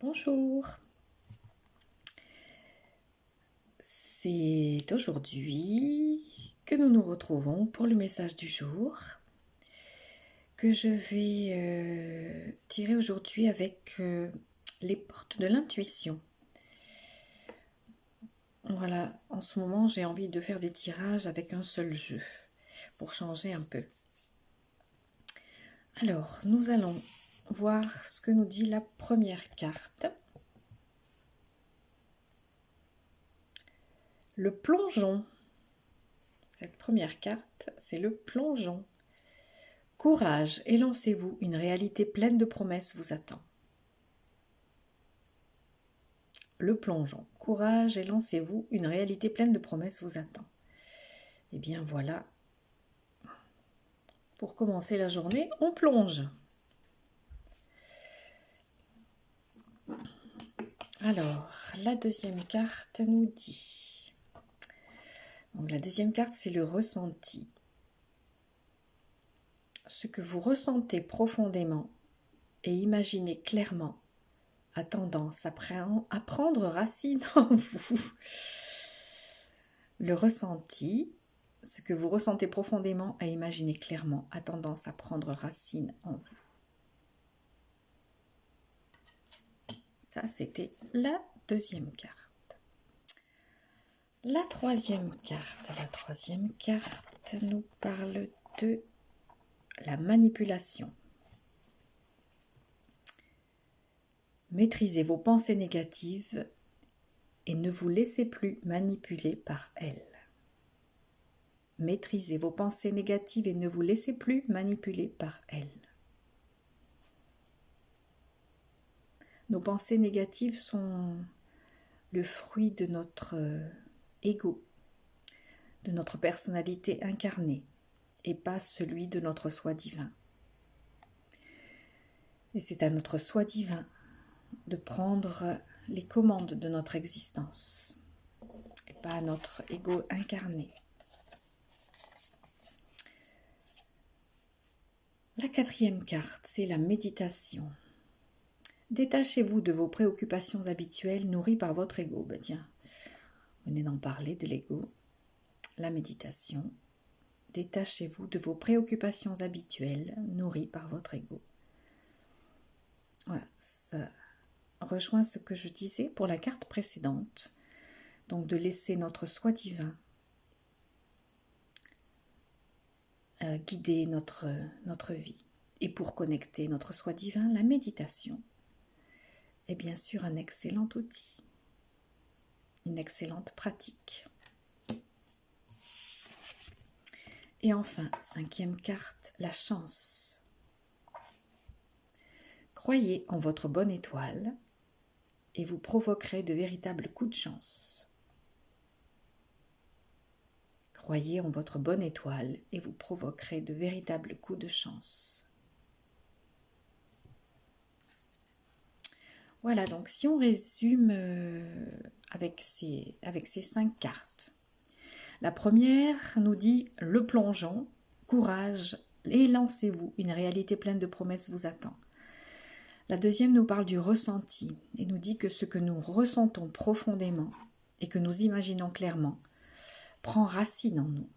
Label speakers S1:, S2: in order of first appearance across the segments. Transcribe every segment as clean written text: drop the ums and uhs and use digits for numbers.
S1: Bonjour, c'est aujourd'hui que nous nous retrouvons pour le message du jour que je vais tirer aujourd'hui avec les portes de l'intuition. Voilà, en ce moment j'ai envie de faire des tirages avec un seul jeu pour changer un peu. Alors, nous allons voir ce que nous dit la première carte. Le plongeon. Cette première carte, c'est le plongeon. Courage et lancez-vous, une réalité pleine de promesses vous attend. Le plongeon. Courage et lancez-vous, une réalité pleine de promesses vous attend. Et bien voilà. Pour commencer la journée, on plonge. Alors, la deuxième carte nous dit. Donc la deuxième carte, c'est le ressenti. Ce que vous ressentez profondément et imaginez clairement a tendance à prendre racine en vous. Le ressenti, ce que vous ressentez profondément et imaginez clairement a tendance à prendre racine en vous. Ça, c'était la deuxième carte. La troisième carte nous parle de la manipulation. Maîtrisez vos pensées négatives et ne vous laissez plus manipuler par elles. Maîtrisez vos pensées négatives et ne vous laissez plus manipuler par elles. Nos pensées négatives sont le fruit de notre ego, de notre personnalité incarnée et pas celui de notre soi divin. Et c'est à notre soi divin de prendre les commandes de notre existence et pas à notre ego incarné. La quatrième carte, c'est la méditation. Détachez-vous de vos préoccupations habituelles nourries par votre ego. Ben tiens, on venez d'en parler de l'ego. La méditation. Détachez-vous de vos préoccupations habituelles nourries par votre ego. Voilà, ça rejoint ce que je disais pour la carte précédente. Donc de laisser notre soi divin guider notre vie. Et pour connecter notre soi divin, la méditation est bien sûr un excellent outil, une excellente pratique. Et enfin, cinquième carte, la chance. Croyez en votre bonne étoile et vous provoquerez de véritables coups de chance. Croyez en votre bonne étoile et vous provoquerez de véritables coups de chance. Voilà, donc si on résume avec ces 5 cartes. La première nous dit le plongeon, courage et lancez-vous, une réalité pleine de promesses vous attend. La deuxième nous parle du ressenti et nous dit que ce que nous ressentons profondément et que nous imaginons clairement prend racine en nous.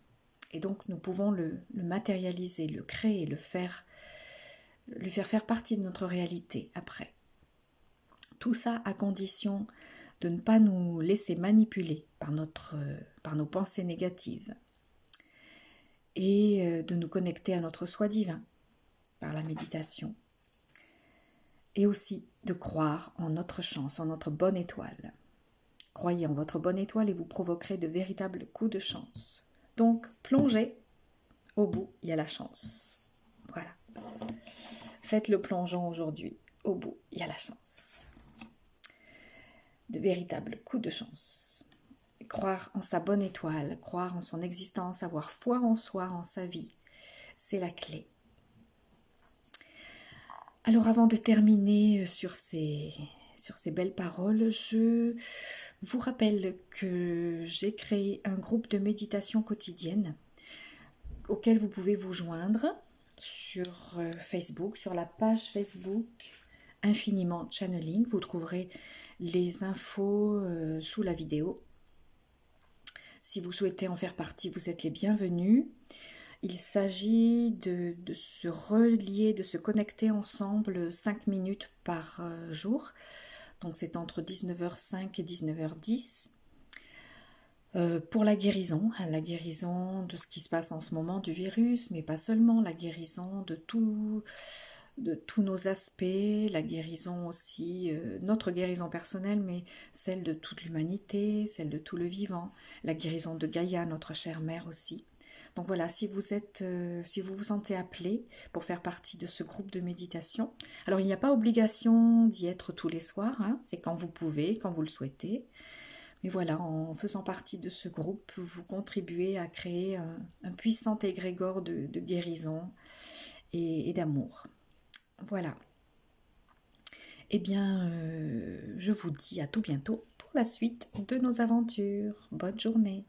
S1: Et donc nous pouvons le matérialiser, le créer, lui faire faire partie de notre réalité après. Tout ça à condition de ne pas nous laisser manipuler par nos pensées négatives et de nous connecter à notre soi divin par la méditation. Et aussi de croire en notre chance, en notre bonne étoile. Croyez en votre bonne étoile et vous provoquerez de véritables coups de chance. Donc, plongez, au bout, il y a la chance. Voilà. Faites le plongeon aujourd'hui, au bout, il y a la chance. De véritables coups de chance. Croire en sa bonne étoile, croire en son existence, avoir foi en soi, en sa vie, c'est la clé. Alors avant de terminer sur ces belles paroles, je vous rappelle que j'ai créé un groupe de méditation quotidienne auquel vous pouvez vous joindre sur Facebook, sur la page Facebook Infiniment Channeling. Vous trouverez les infos sous la vidéo. Si vous souhaitez en faire partie, vous êtes les bienvenus. Il s'agit de se relier, de se connecter ensemble 5 minutes par jour. Donc c'est entre 19h05 et 19h10. Pour la guérison de ce qui se passe en ce moment du virus, mais pas seulement, la guérison de tous nos aspects, la guérison aussi, notre guérison personnelle, mais celle de toute l'humanité, celle de tout le vivant, la guérison de Gaïa, notre chère mère aussi. Donc voilà, si vous vous sentez appelé pour faire partie de ce groupe de méditation, alors il n'y a pas obligation d'y être tous les soirs, hein, c'est quand vous pouvez, quand vous le souhaitez. Mais voilà, en faisant partie de ce groupe, vous contribuez à créer un puissant égrégore de guérison et d'amour. Voilà. Eh bien, je vous dis à tout bientôt pour la suite de nos aventures. Bonne journée.